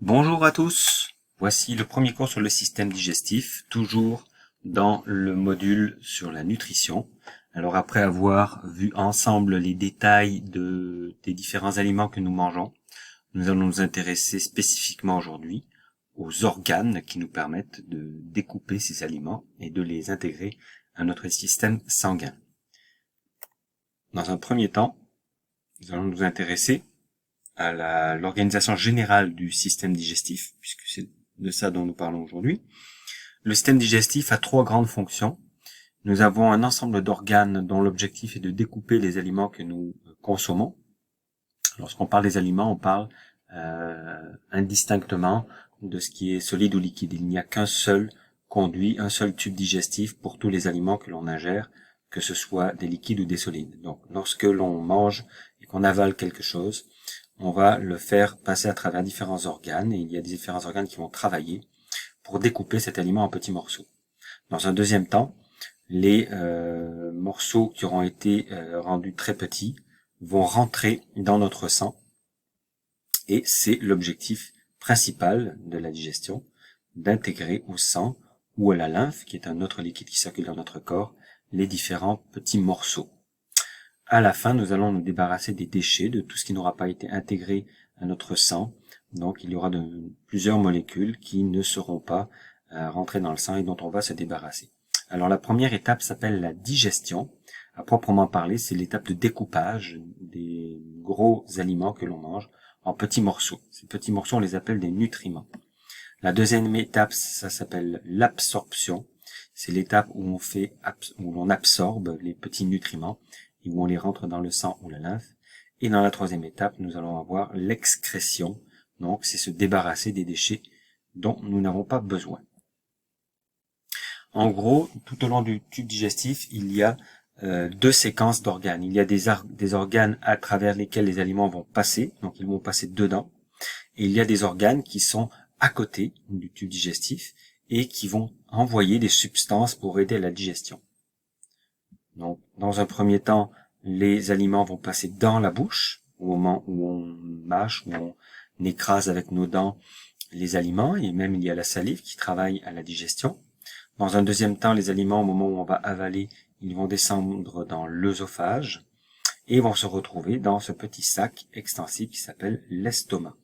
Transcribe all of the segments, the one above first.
Bonjour à tous, voici le premier cours sur le système digestif, toujours dans le module sur la nutrition. Alors après avoir vu ensemble les détails des différents aliments que nous mangeons, nous allons nous intéresser spécifiquement aujourd'hui aux organes qui nous permettent de découper ces aliments et de les intégrer à notre système sanguin. Dans un premier temps, nous allons nous intéresser à l'organisation générale du système digestif, puisque c'est de ça dont nous parlons aujourd'hui. Le système digestif a trois grandes fonctions. Nous avons un ensemble d'organes dont l'objectif est de découper les aliments que nous consommons. Lorsqu'on parle des aliments, on parle indistinctement de ce qui est solide ou liquide. Il n'y a qu'un seul conduit, un seul tube digestif pour tous les aliments que l'on ingère, que ce soit des liquides ou des solides. Donc, lorsque l'on mange et qu'on avale quelque chose, on va le faire passer à travers différents organes, et il y a différents organes qui vont travailler pour découper cet aliment en petits morceaux. Dans un deuxième temps, les morceaux qui auront été rendus très petits vont rentrer dans notre sang, et c'est l'objectif principal de la digestion, d'intégrer au sang ou à la lymphe, qui est un autre liquide qui circule dans notre corps, les différents petits morceaux. À la fin, nous allons nous débarrasser des déchets, de tout ce qui n'aura pas été intégré à notre sang. Donc, il y aura plusieurs molécules qui ne seront pas rentrées dans le sang et dont on va se débarrasser. Alors, la première étape s'appelle la digestion. À proprement parler, c'est l'étape de découpage des gros aliments que l'on mange en petits morceaux. Ces petits morceaux, on les appelle des nutriments. La deuxième étape, ça s'appelle l'absorption. C'est l'étape où l'on absorbe les petits nutriments et où on les rentre dans le sang ou la lymphe. Et dans la troisième étape, nous allons avoir l'excrétion. Donc, c'est se débarrasser des déchets dont nous n'avons pas besoin. En gros, tout au long du tube digestif, il y a deux séquences d'organes. Il y a des organes à travers lesquels les aliments vont passer, donc ils vont passer dedans. Et il y a des organes qui sont à côté du tube digestif et qui vont envoyer des substances pour aider à la digestion. Donc, dans un premier temps, les aliments vont passer dans la bouche, au moment où on mâche, où on écrase avec nos dents les aliments, et même il y a la salive qui travaille à la digestion. Dans un deuxième temps, les aliments, au moment où on va avaler, ils vont descendre dans l'œsophage et vont se retrouver dans ce petit sac extensif qui s'appelle l'estomac.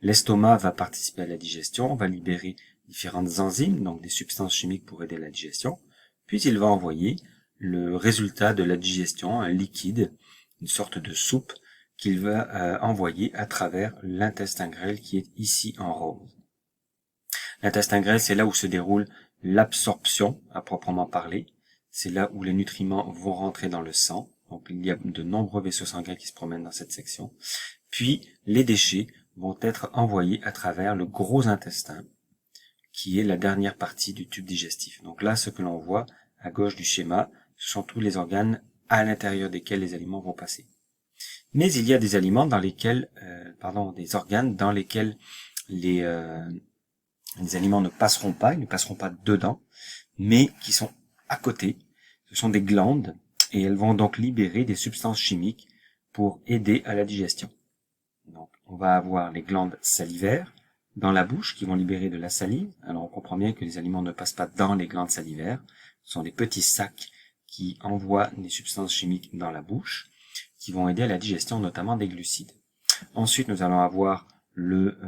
L'estomac va participer à la digestion, va libérer différentes enzymes, donc des substances chimiques pour aider à la digestion, puis il va envoyer le résultat de la digestion, un liquide, une sorte de soupe, qu'il va envoyer à travers l'intestin grêle qui est ici en rose. L'intestin grêle, c'est là où se déroule l'absorption, à proprement parler. C'est là où les nutriments vont rentrer dans le sang. Donc il y a de nombreux vaisseaux sanguins qui se promènent dans cette section. Puis les déchets vont être envoyés à travers le gros intestin, qui est la dernière partie du tube digestif. Donc là, ce que l'on voit à gauche du schéma, ce sont tous les organes à l'intérieur desquels les aliments vont passer. Mais il y a des aliments dans lesquels, des organes dans lesquels les aliments ne passeront pas, ils ne passeront pas dedans, mais qui sont à côté. Ce sont des glandes et elles vont donc libérer des substances chimiques pour aider à la digestion. Donc, on va avoir les glandes salivaires dans la bouche qui vont libérer de la salive. Alors, on comprend bien que les aliments ne passent pas dans les glandes salivaires. Ce sont des petits sacs qui envoient des substances chimiques dans la bouche qui vont aider à la digestion, notamment des glucides. Ensuite, nous allons avoir le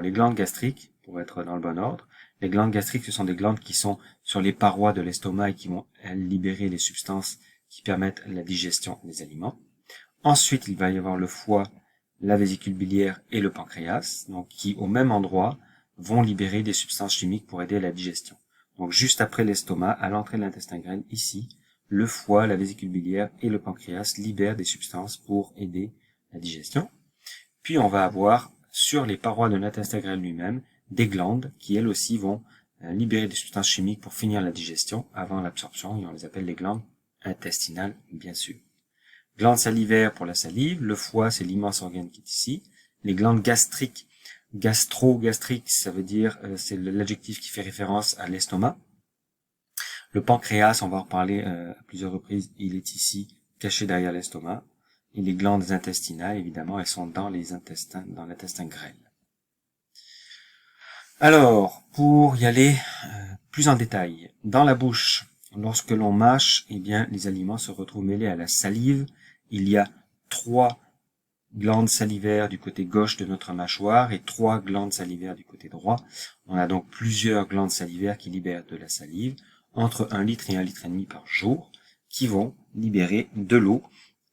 les glandes gastriques, pour être dans le bon ordre. Les glandes gastriques, ce sont des glandes qui sont sur les parois de l'estomac et qui vont libérer les substances qui permettent la digestion des aliments. Ensuite, il va y avoir le foie, la vésicule biliaire et le pancréas, donc qui, au même endroit, vont libérer des substances chimiques pour aider à la digestion. Donc, juste après l'estomac, à l'entrée de l'intestin grêle, ici, le foie, la vésicule biliaire et le pancréas libèrent des substances pour aider la digestion. Puis, on va avoir, sur les parois de l'intestin grêle lui-même, des glandes qui, elles aussi, vont libérer des substances chimiques pour finir la digestion avant l'absorption, et on les appelle les glandes intestinales, bien sûr. Glandes salivaires pour la salive, le foie, c'est l'immense organe qui est ici. Les glandes gastriques, gastro-gastriques, ça veut dire, c'est l'adjectif qui fait référence à l'estomac. Le pancréas, on va en reparler à plusieurs reprises, il est ici, caché derrière l'estomac. Et les glandes intestinales, évidemment, elles sont dans les intestins, dans l'intestin grêle. Alors, pour y aller plus en détail, dans la bouche, lorsque l'on mâche, eh bien, les aliments se retrouvent mêlés à la salive. Il y a 3 glandes salivaires du côté gauche de notre mâchoire et 3 glandes salivaires du côté droit. On a donc plusieurs glandes salivaires qui libèrent de la salive, entre 1 litre et 1 litre et demi par jour, qui vont libérer de l'eau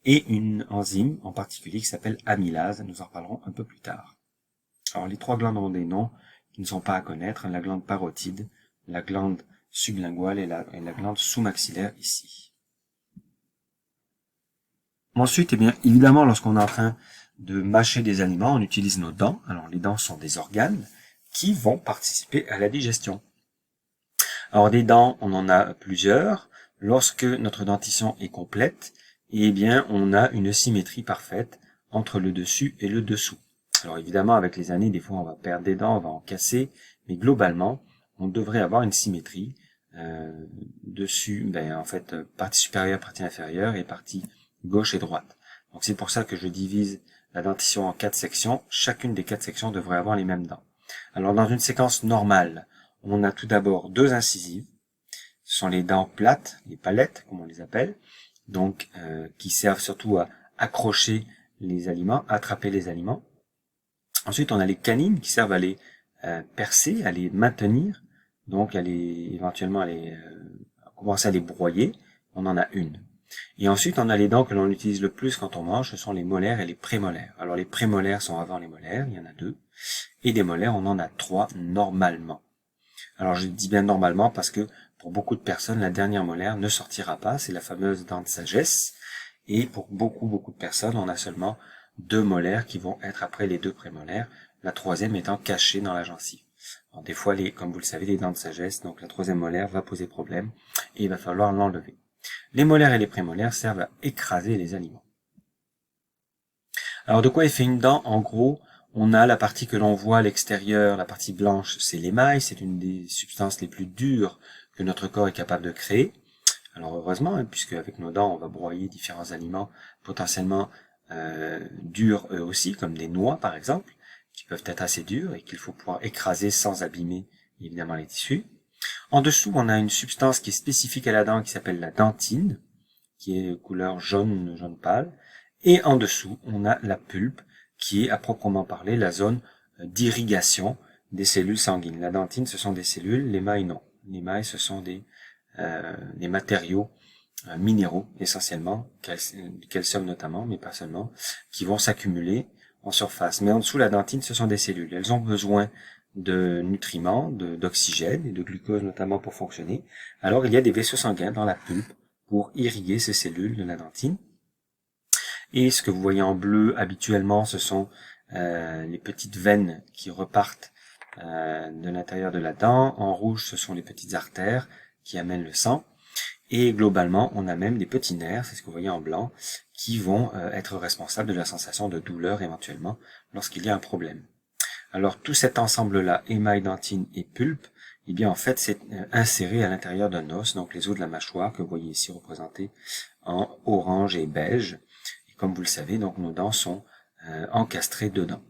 et une enzyme en particulier qui s'appelle amylase. Nous en reparlerons un peu plus tard. Alors, les 3 glandes ont des noms qui ne sont pas à connaître, la glande parotide, la glande sublinguale et la glande sous-maxillaire ici. Ensuite, eh bien, évidemment, lorsqu'on est en train de mâcher des aliments, on utilise nos dents. Alors, les dents sont des organes qui vont participer à la digestion. Alors, des dents, on en a plusieurs. Lorsque notre dentition est complète, eh bien, on a une symétrie parfaite entre le dessus et le dessous. Alors évidemment, avec les années, des fois, on va perdre des dents, on va en casser, mais globalement, on devrait avoir une symétrie dessus, en fait, partie supérieure, partie inférieure et partie gauche et droite. Donc c'est pour ça que je divise la dentition en 4 sections. Chacune des 4 sections devrait avoir les mêmes dents. Alors dans une séquence normale, on a tout d'abord 2 incisives. Ce sont les dents plates, les palettes, comme on les appelle, donc qui servent surtout à accrocher les aliments, attraper les aliments. Ensuite, on a les canines qui servent à les percer, à les maintenir, donc à les éventuellement à les commencer à les broyer. On en a une. Et ensuite, on a les dents que l'on utilise le plus quand on mange, ce sont les molaires et les prémolaires. Alors les prémolaires sont avant les molaires, il y en a 2, et des molaires, on en a 3 normalement. Alors je dis bien normalement parce que pour beaucoup de personnes, la dernière molaire ne sortira pas, c'est la fameuse dent de sagesse, et pour beaucoup de personnes, on a seulement 2 molaires qui vont être après les 2 prémolaires, la troisième étant cachée dans la gencive. Alors, des fois, comme vous le savez, les dents de sagesse, donc la troisième molaire va poser problème et il va falloir l'enlever. Les molaires et les prémolaires servent à écraser les aliments. Alors de quoi est fait une dent? En gros, on a la partie que l'on voit à l'extérieur, la partie blanche, c'est l'émail, c'est une des substances les plus dures que notre corps est capable de créer. Alors heureusement, puisque avec nos dents, on va broyer différents aliments potentiellement durs eux aussi, comme des noix par exemple, qui peuvent être assez durs et qu'il faut pouvoir écraser sans abîmer évidemment les tissus. En dessous, on a une substance qui est spécifique à la dent qui s'appelle la dentine, qui est couleur jaune pâle. Et en dessous, on a la pulpe, qui est à proprement parler la zone d'irrigation des cellules sanguines. La dentine, ce sont des cellules, l'émail non. L'émail, ce sont des matériaux minéraux essentiellement, calcium notamment, mais pas seulement, qui vont s'accumuler en surface. Mais en dessous, la dentine, ce sont des cellules. Elles ont besoin de nutriments, d'oxygène et de glucose notamment pour fonctionner. Alors il y a des vaisseaux sanguins dans la pulpe pour irriguer ces cellules de la dentine. Et ce que vous voyez en bleu habituellement, ce sont les petites veines qui repartent de l'intérieur de la dent. En rouge, ce sont les petites artères qui amènent le sang. Et globalement, on a même des petits nerfs, c'est ce que vous voyez en blanc, qui vont être responsables de la sensation de douleur éventuellement lorsqu'il y a un problème. Alors tout cet ensemble-là, émail, dentine et pulpe, eh bien en fait c'est inséré à l'intérieur d'un os, donc les os de la mâchoire que vous voyez ici représentés en orange et beige. Et comme vous le savez, donc nos dents sont encastrées dedans.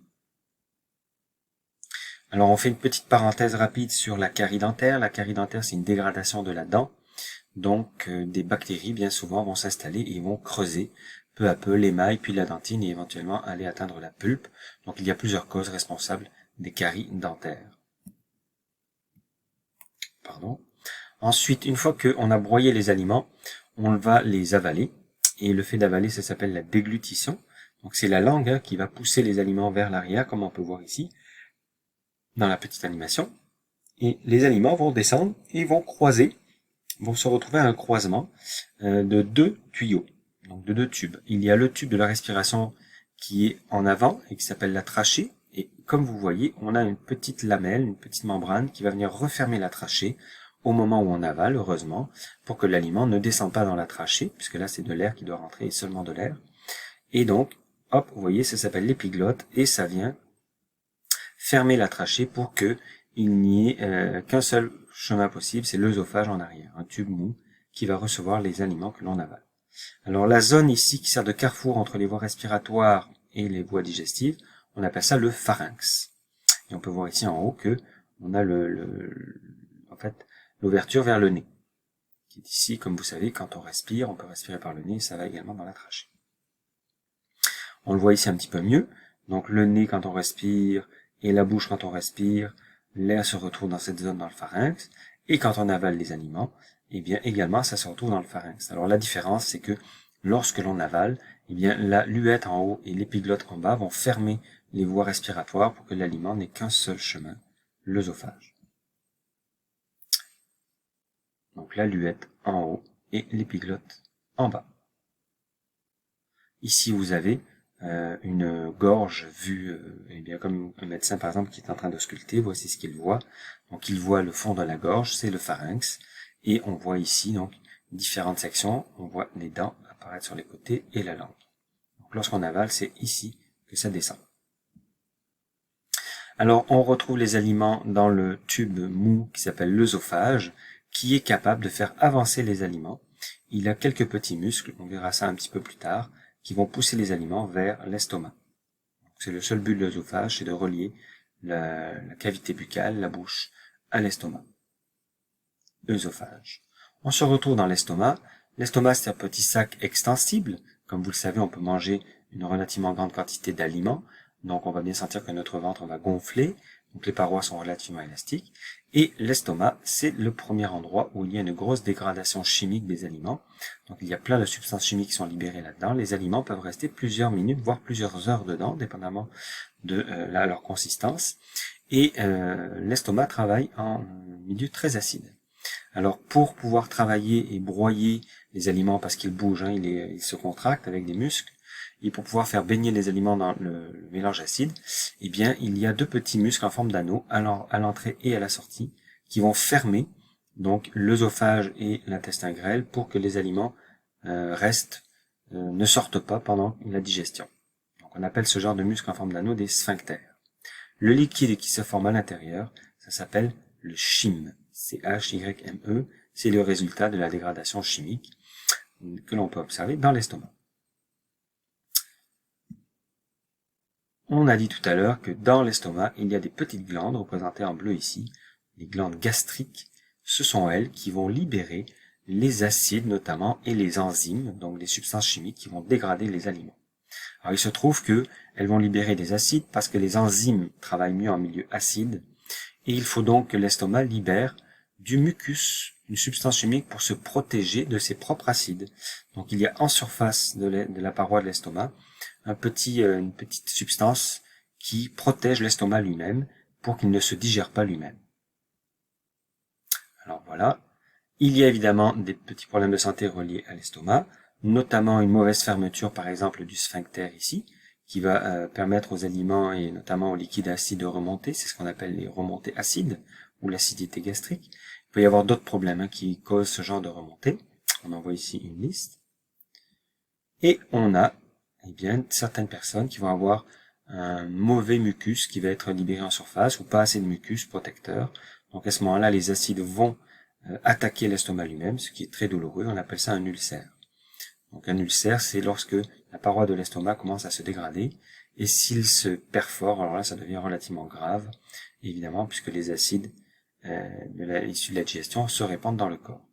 Alors on fait une petite parenthèse rapide sur la carie dentaire. La carie dentaire, c'est une dégradation de la dent. Donc des bactéries bien souvent vont s'installer et vont creuser peu à peu l'émail puis la dentine et éventuellement aller atteindre la pulpe. Donc il y a plusieurs causes responsables des caries dentaires. Pardon. Ensuite, une fois qu'on a broyé les aliments, on va les avaler. Et le fait d'avaler, ça s'appelle la déglutition. Donc c'est la langue qui va pousser les aliments vers l'arrière, comme on peut voir ici, dans la petite animation. Et les aliments vont descendre et vont croiser, vont se retrouver à un croisement de 2 tuyaux, donc de 2 tubes. Il y a le tube de la respiration qui est en avant et qui s'appelle la trachée. Et comme vous voyez, on a une petite lamelle, une petite membrane qui va venir refermer la trachée au moment où on avale, heureusement, pour que l'aliment ne descende pas dans la trachée, puisque là c'est de l'air qui doit rentrer et seulement de l'air. Et donc, hop, vous voyez, ça s'appelle l'épiglotte et ça vient fermer la trachée pour que il n'y ait qu'un seul chemin possible, c'est l'œsophage en arrière, un tube mou qui va recevoir les aliments que l'on avale. Alors la zone ici qui sert de carrefour entre les voies respiratoires et les voies digestives, on appelle ça le pharynx. Et on peut voir ici en haut que on a en fait l'ouverture vers le nez. Qui est ici, comme vous savez, quand on respire, on peut respirer par le nez, ça va également dans la trachée. On le voit ici un petit peu mieux. Donc le nez quand on respire et la bouche quand on respire, l'air se retrouve dans cette zone dans le pharynx. Et quand on avale les aliments, eh bien également ça se retrouve dans le pharynx. Alors la différence, c'est que lorsque l'on avale, eh bien la luette en haut et l'épiglotte en bas vont fermer les voies respiratoires pour que l'aliment n'ait qu'un seul chemin, l'œsophage. Donc la luette en haut et l'épiglotte en bas. Ici vous avez une gorge vue eh bien comme un médecin par exemple qui est en train de sculpter, voici ce qu'il voit. Donc il voit le fond de la gorge, c'est le pharynx, et on voit ici donc différentes sections, on voit les dents apparaître sur les côtés et la langue. Donc lorsqu'on avale, c'est ici que ça descend. Alors on retrouve les aliments dans le tube mou qui s'appelle l'œsophage, qui est capable de faire avancer les aliments. Il a quelques petits muscles, on verra ça un petit peu plus tard, qui vont pousser les aliments vers l'estomac. C'est le seul but de l'œsophage, c'est de relier la cavité buccale, la bouche, à l'estomac. Œsophage. On se retrouve dans l'estomac. L'estomac, c'est un petit sac extensible. Comme vous le savez, on peut manger une relativement grande quantité d'aliments. Donc on va bien sentir que notre ventre va gonfler. Donc les parois sont relativement élastiques. Et l'estomac, c'est le premier endroit où il y a une grosse dégradation chimique des aliments. Donc il y a plein de substances chimiques qui sont libérées là-dedans. Les aliments peuvent rester plusieurs minutes, voire plusieurs heures dedans, dépendamment de leur consistance. Et l'estomac travaille en milieu très acide. Alors pour pouvoir travailler et broyer les aliments, parce qu'ils bougent, ils se contractent avec des muscles, et pour pouvoir faire baigner les aliments dans le mélange acide, eh bien il y a deux petits muscles en forme d'anneau à l'entrée et à la sortie qui vont fermer donc l'œsophage et l'intestin grêle pour que les aliments ne sortent pas pendant la digestion. Donc on appelle ce genre de muscle en forme d'anneau des sphincters. Le liquide qui se forme à l'intérieur, ça s'appelle le chyme. C-H-Y-M-E, c'est le résultat de la dégradation chimique que l'on peut observer dans l'estomac. On a dit tout à l'heure que dans l'estomac, il y a des petites glandes représentées en bleu ici, les glandes gastriques. Ce sont elles qui vont libérer les acides notamment et les enzymes, donc les substances chimiques qui vont dégrader les aliments. Alors il se trouve que elles vont libérer des acides parce que les enzymes travaillent mieux en milieu acide, et il faut donc que l'estomac libère du mucus, une substance chimique pour se protéger de ses propres acides. Donc il y a en surface de la paroi de l'estomac une petite substance qui protège l'estomac lui-même pour qu'il ne se digère pas lui-même. Alors voilà, il y a évidemment des petits problèmes de santé reliés à l'estomac, notamment une mauvaise fermeture par exemple du sphincter ici, qui va permettre aux aliments et notamment aux liquides acides de remonter, c'est ce qu'on appelle les remontées acides ou l'acidité gastrique. Il peut y avoir d'autres problèmes qui causent ce genre de remontée. On en voit ici une liste. Et on a eh bien, certaines personnes qui vont avoir un mauvais mucus qui va être libéré en surface ou pas assez de mucus protecteur. Donc à ce moment-là, les acides vont attaquer l'estomac lui-même, ce qui est très douloureux. On appelle ça un ulcère. Donc un ulcère, c'est lorsque la paroi de l'estomac commence à se dégrader, et s'il se perfore, alors là ça devient relativement grave, évidemment, puisque les acides issus de la digestion se répandent dans le corps.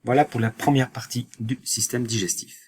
Voilà pour la première partie du système digestif.